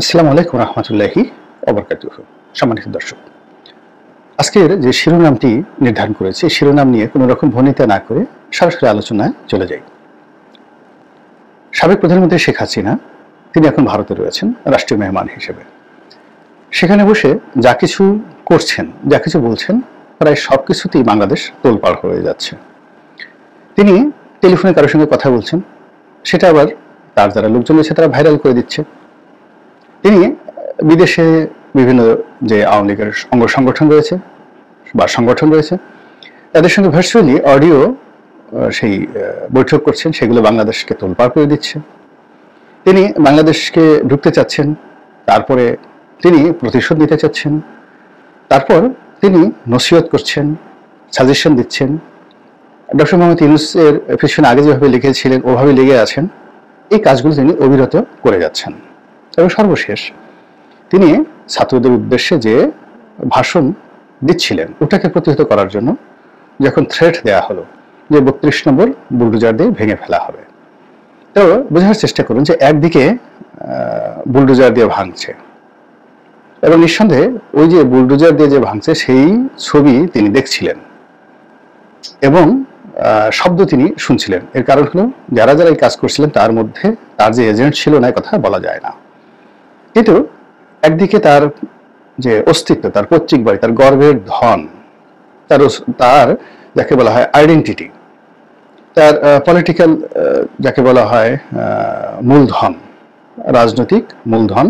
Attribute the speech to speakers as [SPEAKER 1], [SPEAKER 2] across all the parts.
[SPEAKER 1] আসসালামু আলাইকুম রহমতুল্লাহি ওয়া সম্মানিত দর্শক, আজকের যে শিরোনামটি নির্ধারণ করেছি শিরোনাম নিয়ে কোনো রকম ভনিতা না করে সরাসরি আলোচনায় চলে যাই। সাবেক প্রধানমন্ত্রী শেখ হাসিনা তিনি এখন ভারতে রয়েছেন রাষ্ট্রীয় মেহমান হিসেবে। সেখানে বসে যা কিছু করছেন, যা কিছু বলছেন, প্রায় সব কিছুতেই বাংলাদেশ তোলপাড় হয়ে যাচ্ছে। তিনি টেলিফোনে কারোর সঙ্গে কথা বলছেন, সেটা আবার তার যারা লোকজন রয়েছে তারা ভাইরাল করে দিচ্ছে। তিনি বিদেশে বিভিন্ন যে আওয়ামী লীগের অঙ্গ সংগঠন রয়েছে বা সংগঠন রয়েছে তাদের সঙ্গে ভার্চুয়ালি অডিও সেই বৈঠক করছেন, সেগুলো বাংলাদেশকে তোলপাড় করে দিচ্ছে। তিনি বাংলাদেশকে ঢুকতে চাচ্ছেন, তারপরে তিনি প্রতিশোধ নিতে চাচ্ছেন, তারপর তিনি নসিহত করছেন, সাজেশন দিচ্ছেন। ডক্টর মোহাম্মদ ইউনূসের পিছনে আগে যেভাবে লিখেছিলেন ওভাবে লেগে আছেন। এই কাজগুলো তিনি অবিরত করে যাচ্ছেন। এবং সর্বশেষ তিনি ছাত্রদের উদ্দেশ্যে যে ভাষণ দিচ্ছিলেন ওটাকে প্রতিহত করার জন্য যখন থ্রেট দেয়া হলো যে ৩২ নম্বর বুলডোজার দিয়ে ভেঙে ফেলা হবে, তো বোঝার চেষ্টা করুন যে একদিকে বুলডোজার দিয়ে ভাঙছে এবং নিঃসন্দেহে ওই যে বুলডোজার দিয়ে যে ভাঙছে সেই ছবি তিনি দেখছিলেন এবং শব্দ তিনি শুনছিলেন। এর কারণ হলো যারা যারা এই কাজ করছিলেন তার মধ্যে তার যে এজেন্ট ছিল না কথা বলা যায় না, কিন্তু একদিকে তার যে অস্তিত্ব, তার পৈতৃক বাড়ি, তার গর্বের ধন, তার যাকে বলা হয় আইডেন্টিটি, তার পলিটিক্যাল যাকে বলা হয় মূলধন, রাজনৈতিক মূলধন,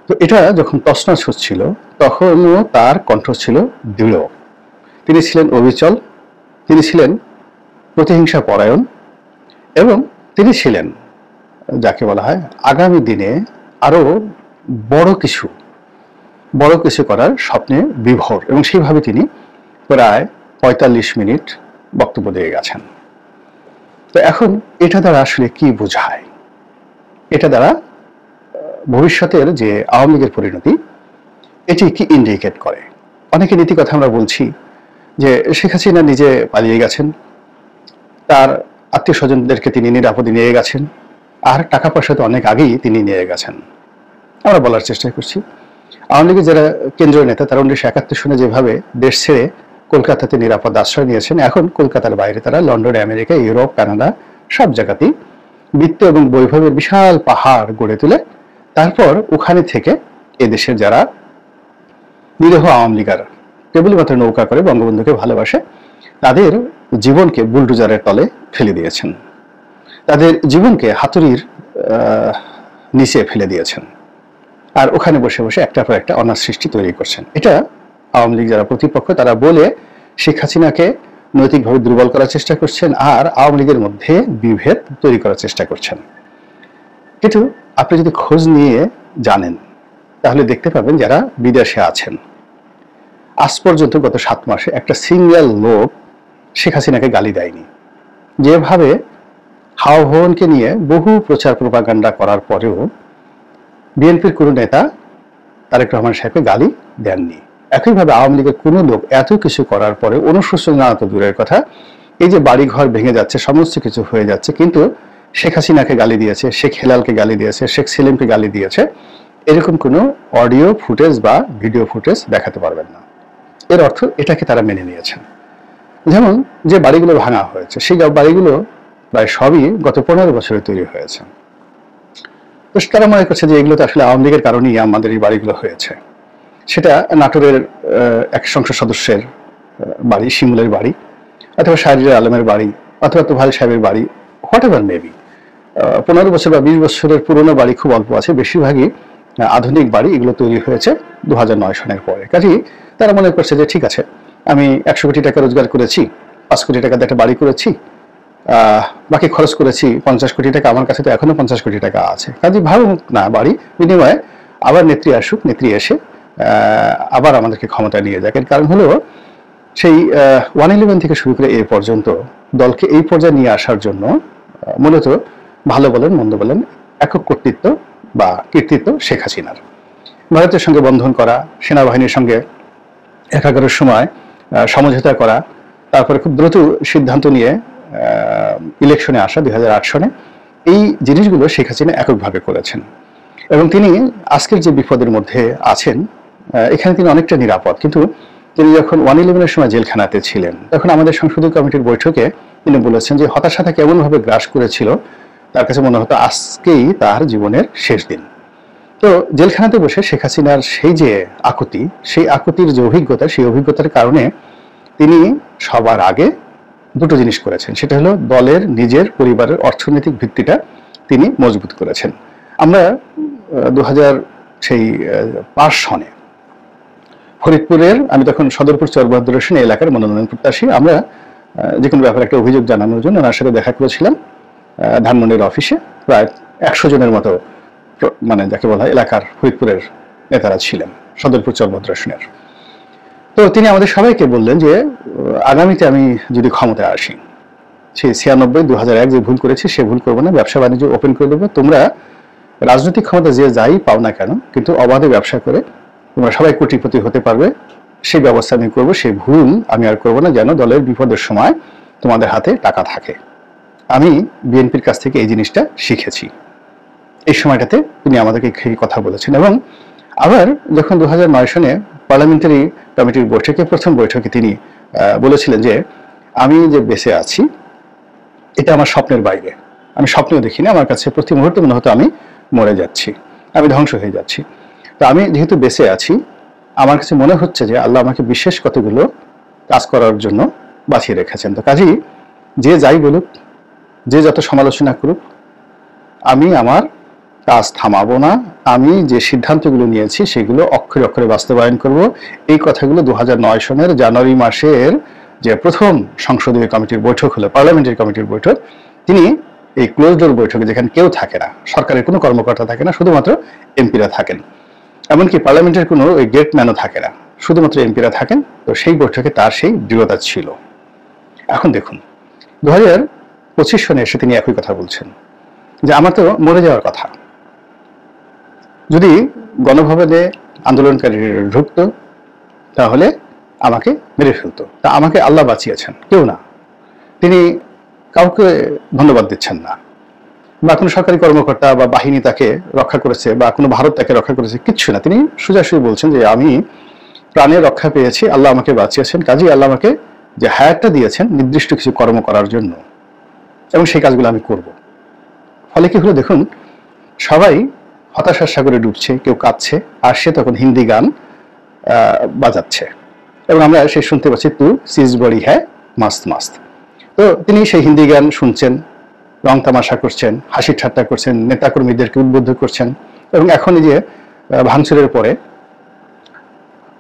[SPEAKER 1] তো এটা যখন তছনছ হচ্ছিল তখনও তার কণ্ঠ ছিল দৃঢ়। তিনি ছিলেন অবিচল, তিনি ছিলেন প্রতিহিংসা পরায়ণ এবং তিনি ছিলেন যাকে বলা হয় আগামী দিনে আরো বড় কিছু করার স্বপ্নে বিভোর, এবং সেইভাবে তিনি প্রায় ৪৫ মিনিট বক্তব্য দিয়ে গেছেন। তো এখন এটা দ্বারা আসলে কি বোঝায়? এটা দ্বারা ভবিষ্যতের যে আওয়ামী লীগের পরিণতি এটি কি ইন্ডিকেট করে? অনেকে নীতি কথা আমরা বলছি যে শেখ হাসিনা নিজে পালিয়ে গেছেন, তার আত্মীয় স্বজনদেরকে তিনি নিরাপদে নিয়ে গেছেন, আর টাকা পয়সা তো অনেক আগেই তিনি নিয়ে গেছেন। আমরা বলার চেষ্টা করছি আওয়ামী লীগের যারা কেন্দ্রীয় নেতা তারা ১৯৭১ সনে যেভাবে দেশ ছেড়ে কলকাতাতে নিরাপদ আশ্রয় নিয়েছেন, এখন কলকাতার বাইরে তারা লন্ডনে, আমেরিকা, ইউরোপ, কানাডা সব জায়গাতেই বৃত্ত এবং বৈভবের বিশাল পাহাড় গড়ে তুলে তারপর ওখানে থেকে এদেশের যারা নিরীহ আওয়ামী লীগার কেবলই মাত্র নৌকা করে বঙ্গবন্ধুকে ভালোবাসে তাদের জীবনকে বুলডোজারের তলে ফেলে দিয়েছেন, তাদের জীবনকে হাতুড়ির নিচে ফেলে দিয়েছেন, আর ওখানে বসে বসে একটার পর একটা অনার সৃষ্টি তৈরি করছেন। এটা আওয়ামী লীগ যারা প্রতিপক্ষ তারা বলে শেখ হাসিনাকে নৈতিকভাবে দুর্বল করার চেষ্টা করছেন আর আওয়ামী লীগের মধ্যে বিভেদ তৈরি করার চেষ্টা করছেন। কিন্তু আপনি যদি খোঁজ নিয়ে জানেন তাহলে দেখতে পাবেন যারা বিদেশে আছেন আজ পর্যন্ত গত ৭ মাসে একটা সিঙ্গেল লোক শেখ হাসিনাকে গালি দেয়নি। যেভাবে হাওয়া ভবনকে নিয়ে বহু প্রচার প্রপাগান্ডা করার পরেও বিএনপির কোনো নেতা তারেক রহমান সাহেবকে গালি দেননি, একইভাবে আওয়ামী লীগের কোনো লোক এত কিছু করার পরে অনুশোচনা তো দূরের কথা, এই যে বাড়িঘর ভেঙে যাচ্ছে, সমস্ত কিছু হয়ে যাচ্ছে, কিন্তু শেখ হাসিনাকে গালি দিয়েছে, শেখ হেলালকে গালি দিয়েছে, শেখ সেলিমকে গালি দিয়েছে, এরকম কোনো অডিও ফুটেজ বা ভিডিও ফুটেজ দেখাতে পারবেন না। এর অর্থ এটাকে তারা মেনে নিয়েছেন। যেমন যে বাড়িগুলো ভাঙা হয়েছে সেই বাড়িগুলো প্রায় সবই গত ১৫ বছরে তৈরি হয়েছে। তো তারা মনে করছে যে এগুলো তো আসলে আওয়ামী লীগের কারণেই আমাদের এই বাড়িগুলো হয়েছে। সেটা নাটোরের এক সংসদ সদস্যের বাড়ি, শিমুলের বাড়ি, অথবা শাহরিয়ার আলমের বাড়ি, অথবা তোফায়েল সাহেবের বাড়ি, হোয়াট এভার মেবি। ১৫ বছর বা ২০ বছরের পুরনো বাড়ি খুব অল্প আছে, বেশিরভাগই আধুনিক বাড়ি, এগুলো তৈরি হয়েছে ২০০৯ সনের পরে। কাজেই তারা মনে করছে যে ঠিক আছে, আমি ১০০ কোটি টাকা রোজগার করেছি, ৫ কোটি টাকা দিয়ে একটা বাড়ি করেছি, বাকি খরচ করেছি ৫০ কোটি টাকা, আমার কাছে তো এখনো ৫০ কোটি টাকা আছে, কাজে ভাবুক না বাড়ি, বিনিময়ে আবার নেত্রী আসুক, নেত্রী এসে আবার আমাদেরকে ক্ষমতা নিয়ে যাক। এর কারণ হলো সেই 111 থেকে শুরু করে এ পর্যন্ত দলকে এই পর্যায়ে নিয়ে আসার জন্য মূলত ভালো বলেন মন্দ বলেন একক কর্তৃত্ব বা কৃতিত্ব শেখ হাসিনার। ভারতের সঙ্গে বন্ধন করা, সেনাবাহিনীর সঙ্গে একাগারের সময় সমঝোতা করা, তারপরে খুব দ্রুত সিদ্ধান্ত নিয়ে ইলেকশনে আসা ২০০৮ সনে, এই জিনিসগুলো শেখ হাসিনা এককভাবে করেছেন। এবং তিনি আজকের যে বিপদের মধ্যে আছেন, এখানে তিনি অনেকটা নিরাপদ। কিন্তু তিনি যখন 111-এর সময় জেলখানাতে ছিলেন, তখন আমাদের সংসদীয় কমিটির বৈঠকে তিনি বলেছেন যে হতাশা তাকে এমনভাবে গ্রাস করেছিল, তার কাছে মনে হতো আজকেই তার জীবনের শেষ দিন। তো জেলখানাতে বসে শেখ হাসিনার সেই যে আকুতি, সেই আকুতির যে অভিজ্ঞতা, সেই অভিজ্ঞতার কারণে তিনি সবার আগে দুটো জিনিস করেছেন। সেটা হলো দলের নিজের পরিবারের অর্থনৈতিক ভিত্তিটা তিনি মজবুত করেছেন। আমরা 2005 সনে ফরিদপুরের, আমি তখন সদরপুর চরবাহাদুর হোসেন এলাকার মনোনয়ন প্রত্যাশী, আমরা যে কোনো ব্যাপারে একটা অভিযোগ জানানোর জন্য ওনার সাথে দেখা করেছিলাম ধানমন্ডির অফিসে। প্রায় 100 জনের মতো, মানে যাকে বলা হয় এলাকার ফরিদপুরের নেতারা ছিলেন সদরপুর চরবাহাদুর হোসেনের। তো তিনি আমাদের সবাইকে বললেন যে আগামীতে আমি যদি ক্ষমতায় আসি, সেই 96-2001 যে ভুল করেছি সে ভুল করবো না, ব্যবসা বাণিজ্য ওপেন করে দেবো। তোমরা রাজনৈতিক ক্ষমতা যে যাই পাও না কেন, কিন্তু অবাধে ব্যবসা করে তোমরা সবাই কোটিপতি হতে পারবে, সেই ব্যবস্থা আমি করবো। সেই ভুল আমি আর করবো না, যেন দলের বিপদের সময় তোমাদের হাতে টাকা থাকে। আমি বিএনপির কাছ থেকে এই জিনিসটা শিখেছি। এই সময়টাতে তিনি আমাদেরকে কথা বলেছেন। এবং আবার যখন 2009 সনে পার্লামেন্টারি কমিটির বৈঠকে, প্রথম বৈঠকে তিনি বলেছিলেন যে আমি যে বেঁচে আছি এটা আমার স্বপ্নের বাইরে, আমি স্বপ্নেও দেখিনি, আমার কাছে প্রতি মুহূর্তে মনে হতো আমি মরে যাচ্ছি, আমি ধ্বংস হয়ে যাচ্ছি। তো আমি যেহেতু বেঁচে আছি, আমার কাছে মনে হচ্ছে যে আল্লাহ আমাকে বিশেষ কতগুলো কাজ করার জন্য বাঁচিয়ে রেখেছেন। তো কাজেই যে যাই বলুক, যে যত সমালোচনা করুক, আমি আমার কাজ থামাবো না। আমি যে সিদ্ধান্তগুলো নিয়েছি সেগুলো অক্ষরে অক্ষরে বাস্তবায়ন করব। এই কথাগুলো 2009 সনের জানুয়ারি মাসের যে প্রথম সংসদীয় কমিটির বৈঠক হলো, পার্লামেন্টারি কমিটির বৈঠক, তিনি এই ক্লোজ ডোর বৈঠকে, যেখানে কেউ থাকে না, সরকারের কোনো কর্মকর্তা থাকে না, শুধুমাত্র এমপিরা থাকেন, এমনকি পার্লামেন্টের কোনো ওই গেটম্যানও থাকে না, শুধুমাত্র এমপিরা থাকেন। তো সেই বৈঠকে তার সেই দৃঢ়তা ছিল। এখন দেখুন 2025 সনে এসে তিনি একই কথা বলছেন যে আমার তো মরে যাওয়ার কথা, যদি গণভবনে আন্দোলনকারীরা ঢুকতো তাহলে আমাকে মেরে ফেলতো। তা আমাকে আল্লাহ বাঁচিয়েছেন, কেউ না। তিনি কাউকে ধন্যবাদ দিচ্ছেন না, বা কোনো সরকারি কর্মকর্তা বা বাহিনী তাকে রক্ষা করেছে, বা কোনো ভারত তাকে রক্ষা করেছে, কিচ্ছু না। তিনি সোজাসুজি বলছেন যে আমি প্রাণে রক্ষা পেয়েছি, আল্লাহ আমাকে বাঁচিয়েছেন, কাজেই আল্লাহ আমাকে যে হায়াতটা দিয়েছেন নির্দিষ্ট কিছু কর্ম করার জন্য, এবং সেই কাজগুলো আমি করব। ফলে কি হলো দেখুন, সবাই হতাশার সাগরে ডুবছে, কেউ কাঁদছে, আর সে তখন হিন্দি গান বাজাচ্ছে, এবং আমরা সে শুনতে পাচ্ছি তু সিজ বড়ি হ্যায় মাস্ত মাস্ত। তো তিনি সেই হিন্দি গান শুনছেন, রং তামাশা করছেন, হাসি ঠাট্টা করছেন, নেতাকর্মীদেরকে উদ্বুদ্ধ করছেন। এবং এখন এই যে ভাঙচুরের পরে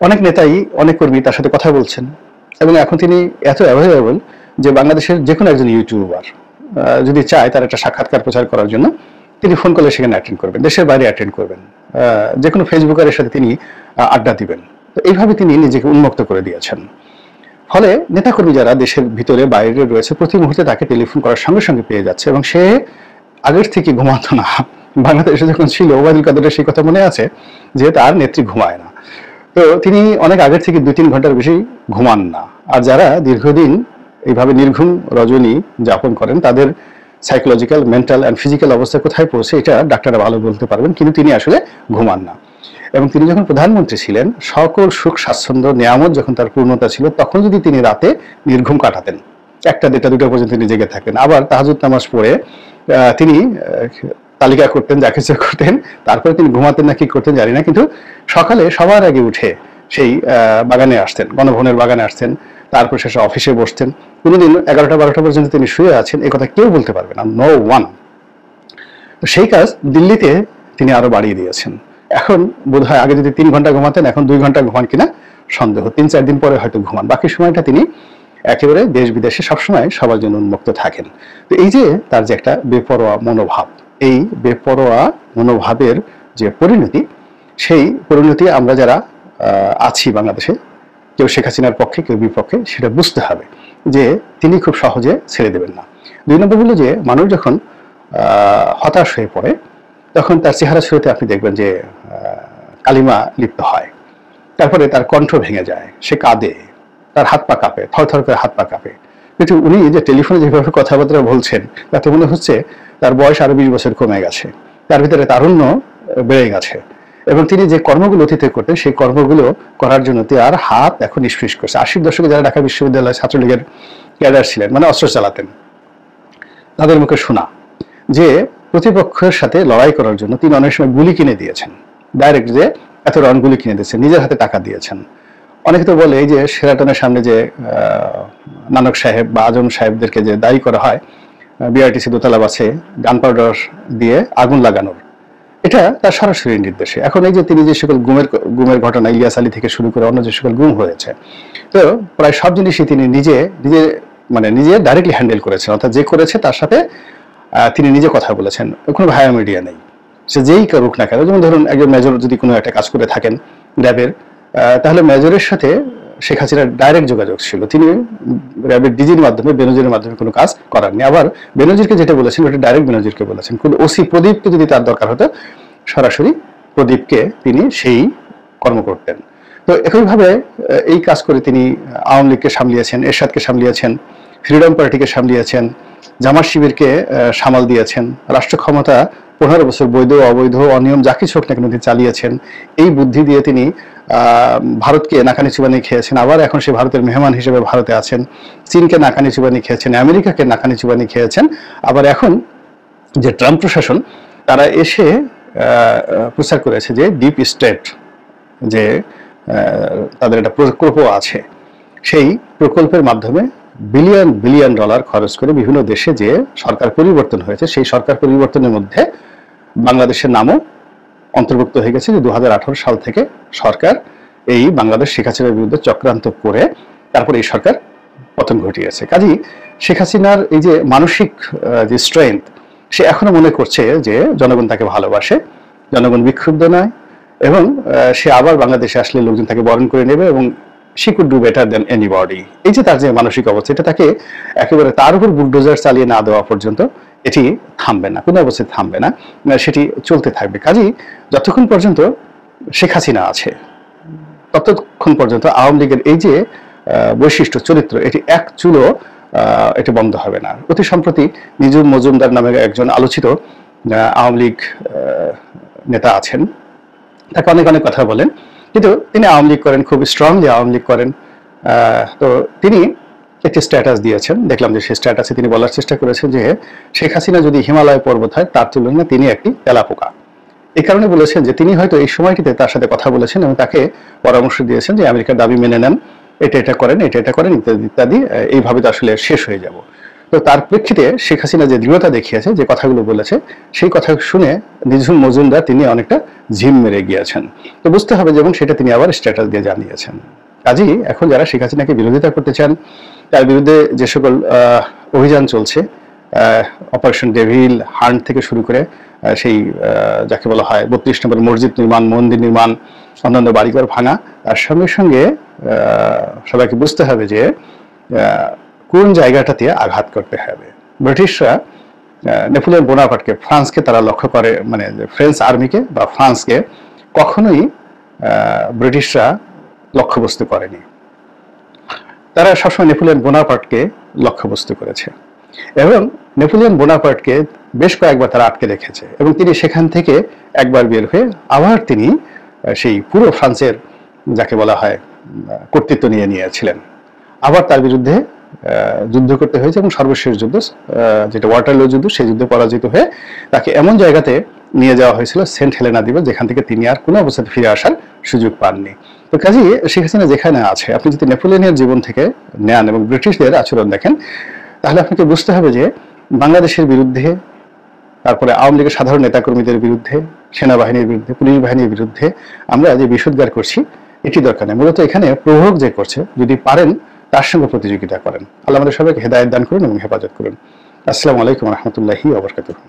[SPEAKER 1] অনেক নেতাই, অনেক কর্মী তার সাথে কথা বলছেন, এবং এখন তিনি এত অ্যাভেলেবল যে বাংলাদেশের যে কোনো একজন ইউটিউবার যদি চায় তার একটা সাক্ষাৎকার প্রচার করার জন্য, তিনি ফোন করলে সেখানে অ্যাটেন্ড করবেন, দেশের বাইরে অ্যাটেন্ড করবেন, যে কোনো ফেসবুকারের সাথে তিনি আড্ডা দিবেন। তো এইভাবে তিনি নিজেকে উন্মুক্ত করে দিয়েছেন। ফলে নেতাকর্মী যারা দেশের ভিতরে বাইরে রয়েছে, প্রতি মুহূর্তে তাকে টেলিফোন করার সঙ্গে সঙ্গে পেয়ে যাচ্ছে, এবং সে আগের থেকে ঘুমাতো না। বাংলাদেশে যখন ছিল, ওবায়দুল কাদেরের সেই কথা মনে আছে যে তার নেত্রী ঘুমায় না। তো তিনি অনেক আগের থেকে 2-3 ঘন্টার বেশি ঘুমান না। আর যারা দীর্ঘদিন এইভাবে নির্ঘুম রজনী যাপন করেন, তাদের সাইকোলজিক্যাল, মেন্টাল অ্যান্ড ফিজিক্যাল অবস্থা কোথায় পৌঁছে এটা ডাক্তাররা ভালো বলতে পারবেন, কিন্তু তিনি আসলে ঘুমান না। এবং তিনি যখন প্রধানমন্ত্রী ছিলেন, সকল সুখ স্বাচ্ছন্দ্য নিয়ামত যখন তার পূর্ণতা ছিল, তখন যদি তিনি রাতে নির্ঘুম কাটাতেন, 1টা, 2টা, 2টা পর্যন্ত তিনি জেগে থাকতেন। আবার তাহাজ্জুদ নামাজ পড়ে তিনি তালিকা করতেন, যা কিছু করতেন, তারপরে তিনি ঘুমাতেন না কি করতেন জানি না, কিন্তু সকালে সবার আগে উঠে সেই বাগানে আসতেন, গণভবনের বাগানে আসতেন, তারপর শেষে অফিসে বসতেন। কোনোদিন 11টা 12টা পর্যন্ত তিনি শুয়ে আছেন, এই কথা কেউ বলতে পারবে না, নো ওয়ান। তো সেই কাজ দিল্লিতে তিনি আরো বাড়িয়ে দিয়েছেন। এখন বোধহয় আগে যদি 3 ঘন্টা ঘুমাতেন, এখন 2 ঘন্টা ঘুমান কিনা সন্দেহ। 3-4 দিন পরে হয়তো ঘুমান, বাকি সময়টা তিনি একেবারে দেশ বিদেশে সবসময় সবার জন্য উন্মুক্ত থাকেন। তো এই যে তার যে একটা বেপরোয়া মনোভাব, এই বেপরোয়া মনোভাবের যে পরিণতি, সেই পরিণতি আমরা যারা আছি বাংলাদেশে, কেউ শেখ হাসিনার পক্ষে, কেউ বিপক্ষে, সেটা বুঝতে হবে যে তিনি খুব সহজে ছেড়ে দেবেন না। 2 নম্বর হলো যে মানুষ যখন হতাশ হয়ে পড়ে, তখন তার চেহারা ছবিতে আপনি দেখবেন যে কালিমা লিপ্ত হয়, তারপরে তার কণ্ঠ ভেঙে যায়, সে কাঁদে, তার হাত পা কাঁপে, থরথর করে হাত পা কাঁপে। কিন্তু উনি যে টেলিফোনে যেভাবে কথাবার্তা বলছেন, তাতে মনে হচ্ছে তার বয়স আরো 20 বছর কমে গেছে, তার ভিতরে তারুণ্য বেড়ে গেছে এবং তিনি যে কর্মগুলো অতীতে করতেন সেই কর্মগুলো করার জন্য তার হাত এখন নিষ্ফিস করছে। 80-র দশকে যারা ঢাকা বিশ্ববিদ্যালয় ছাত্রলীগের ক্যাডার ছিলেন, মানে অস্ত্র চালাতেন, তাদের মুখে শোনা যে প্রতিপক্ষের সাথে লড়াই করার জন্য তিনি অনেক সময় গুলি কিনে দিয়েছেন, ডাইরেক্ট যে এত রাউন্ড গুলি কিনে দিয়েছেন, নিজের হাতে টাকা দিয়েছেন। অনেকে তো বলে এই যে শেরাটনের সামনে যে নানক সাহেব বা আজম সাহেবদেরকে যে দায়ী করা হয় বিআরটিসি দোতলা বাসে গান পাউডার দিয়ে আগুন লাগানোর, এটা তার সরাসরি নির্দেশে। এখন এই যে তিনি যে সকল গুমের ঘটনা, ইলিয়াস আলী থেকে শুরু করে অন্য যে সকল গুম হয়েছে, তো প্রায় সব জিনিসই তিনি নিজে ডাইরেক্টলি হ্যান্ডেল করেছেন, অর্থাৎ যে করেছে তার সাথে তিনি নিজে কথা বলেছেন, কোনো ভায়া মিডিয়া নেই। সে যেই করুক না কেন, যেমন ধরুন একজন মেজর যদি কোনো একটা কাজ করে থাকেন র্যাবের, তাহলে মেজরের সাথে শেখ হাসিনার ডাইরেক্ট যোগাযোগ ছিল, তিনি র্যাবের ডিজির মাধ্যমে বেনজিরের মাধ্যমে কোনো কাজ করাননি। আবার বেনজিরকে যেটা বলেছেন ওটা ডাইরেক্ট বেনজিরকে বলেছেন। কোন ওসি প্রদীপকে যদি তার দরকার হতো সরাসরি প্রদীপকে তিনি সেই কর্ম করতেন। তো একইভাবে এই কাজ করে তিনি আওয়ামী লীগকে সামলিয়েছেন, এরশাদকে সামলিয়েছেন, ফ্রিডম পার্টিকে সামলিয়েছেন, জামাত শিবিরকে সামাল দিয়েছেন, রাষ্ট্র ক্ষমতা 15 বছর বৈধ অবৈধ অনিয়ম যা কিছু হোক না কেন তিনি চালিয়েছেন। এই বুদ্ধি দিয়ে তিনি ভারতকে নাকানি চুবানি খেয়েছেন, আবার এখন সে ভারতের মেহমান হিসেবে ভারতে আছেন। চীনকে নাকানি চুবানি খেয়েছেন, আমেরিকাকে নাকানি চুবানি খেয়েছেন। আবার এখন যে ট্রাম্প প্রশাসন, তারা এসে প্রচার করেছে যে ডিপ স্টেট, যে তাদের একটা প্রকল্প আছে, সেই প্রকল্পের মাধ্যমে বিলিয়ন বিলিয়ন ডলার খরচ করে বিভিন্ন দেশে যে সরকার পরিবর্তন হয়েছে, সেই সরকার পরিবর্তনের মধ্যে বাংলাদেশের নামও অন্তর্ভুক্ত হয়ে গেছে। যে 2018 সাল থেকে সরকার এই বাংলাদেশ শেখ হাসিনার বিরুদ্ধে চক্রান্ত করে তারপরে এই সরকার পতন ঘটিয়েছে। কাজেই শেখ হাসিনার এই যে মানসিক যে স্ট্রেংথ, সে এখনো মনে করছে যে জনগণ তাকে ভালোবাসে, জনগণ বিক্ষুব্ধ নয়, এবং সে আবার বাংলাদেশে আসলে লোকজন তাকে বরণ করে নেবে এবং she could do better than anybody। এই যে তার যে মানসিক অবস্থা, এটা তাকে একেবারে তার উপর বুলডোজার চালিয়ে না দেওয়া পর্যন্ত এটি থামবে না, কোনো অবস্থায় থামবে না, সেটি চলতে থাকবে। কাজেই যতক্ষণ পর্যন্ত শেখ হাসিনা আছে ততক্ষণ পর্যন্ত আওয়ামী লীগের এই যে বৈশিষ্ট্য চরিত্র, এটি এক চুলো এটি বন্ধ হবে না। অতি সম্প্রতি নিজুম মজুমদার নামে একজন আলোচিত আওয়ামী লীগ নেতা আছেন, তাকে অনেক অনেক কথা বলেন, কিন্তু তিনি আওয়ামী লীগ করেন, খুব স্ট্রংলি আওয়ামী লীগ করেন। তো তিনি একটি স্ট্যাটাস দিয়েছেন, দেখলাম যে সেই স্ট্যাটাসে তিনি বলার চেষ্টা করেছেন যে শেখ হাসিনা যদি হিমালয় পর্বত হয় তার তুলনায় তিনি একটি তেলাপোকা। এই কারণে বলেছেন যে তিনি হয়তো এই সময়টিতে তার সাথে কথা বলেছেন এবং তাকে পরামর্শ দিয়েছেন যে আমেরিকার দাবি মেনে নেন, এটা করেন, এটা করেন, ইত্যাদি ইত্যাদি, এইভাবে তো আসলে শেষ হয়ে যাব। তো তার প্রেক্ষিতে শেখ হাসিনা যে দৃঢ়তা দেখিয়েছে, যে কথাগুলো বলেছে, সেই কথা শুনে নিঝুম মজুমদার তিনি অনেকটা ঝিম মেরে গিয়েছেন। তো বুঝতে হবে যেমন সেটা তিনি আবার স্ট্যাটাস দিয়ে জানিয়েছেন। কাজেই এখন যারা শেখ হাসিনাকে বিরোধিতা করতে চান, তার বিরুদ্ধে যে সকল অভিযান চলছে, অপারেশন ডেভিল হান্ট থেকে শুরু করে সেই যাকে বলা হয় 32 নম্বর মসজিদ নির্মাণ, মন্দির নির্মাণ, অন্যান্য বাড়িঘর ভাঙা, তার সঙ্গে সঙ্গে সবাইকে বুঝতে হবে যে কোন জায়গাটাতে আঘাত করতে হবে। ব্রিটিশরা নেপোলিয়ন বোনাপার্টকে, ফ্রান্সকে তারা লক্ষ্য করে, মানে ফ্রেঞ্চ আর্মিকে বা ফ্রান্সকে কখনোই ব্রিটিশরা লক্ষ্যবস্তু করেনি, তারা সবসময় নেপোলিয়ন বোনাপার্টকে লক্ষ্যবস্তু করেছে এবং নেপোলিয়ন বোনাপার্টকে বেশ কয়েকবার তারা আটকে রেখেছে এবং তিনি সেখান থেকে একবার বের হয়ে আবার তিনি সেই পুরো ফ্রান্সের যাকে বলা হয় কর্তৃত্ব নিয়েছিলেন। আবার তার বিরুদ্ধে যুদ্ধ করতে হয়েছে এবং সর্বশেষ যুদ্ধ যেটা ওয়াটারলু যুদ্ধ, সেই যুদ্ধে পরাজিত হয়ে তাকে এমন জায়গাতে নিয়ে যাওয়া হয়েছিল সেন্ট হেলেনা দ্বীপে, যেখান থেকে তিনি আর কোনো অবস্থায় ফিরে আসার সুযোগ পাননি। তো কাজেই শেখ হাসিনা যেখানে আছে, আপনি যদি নেপোলিয়নের জীবন থেকে নেন এবং ব্রিটিশদের আচরণ দেখেন, তাহলে আপনাকে বুঝতে হবে যে বাংলাদেশের বিরুদ্ধে, তারপরে আওয়ামী লীগের সাধারণ নেতাকর্মীদের বিরুদ্ধে, সেনাবাহিনীর বিরুদ্ধে, পুলিশ বাহিনীর বিরুদ্ধে আমরা যে বিষোদ্গার করছি, এটি দরকার নেই। মূলত এখানে প্রভোগ যে করছে, যদি পারেন তার সঙ্গে প্রতিযোগিতা করেন। আল্লাহ আমাদের সবাইকে হেদায়েত দান করুন এবং হেফাজত করুন। আসসালামু আলাইকুম ওয়া রাহমাতুল্লাহি ওয়া বারাকাতুহু।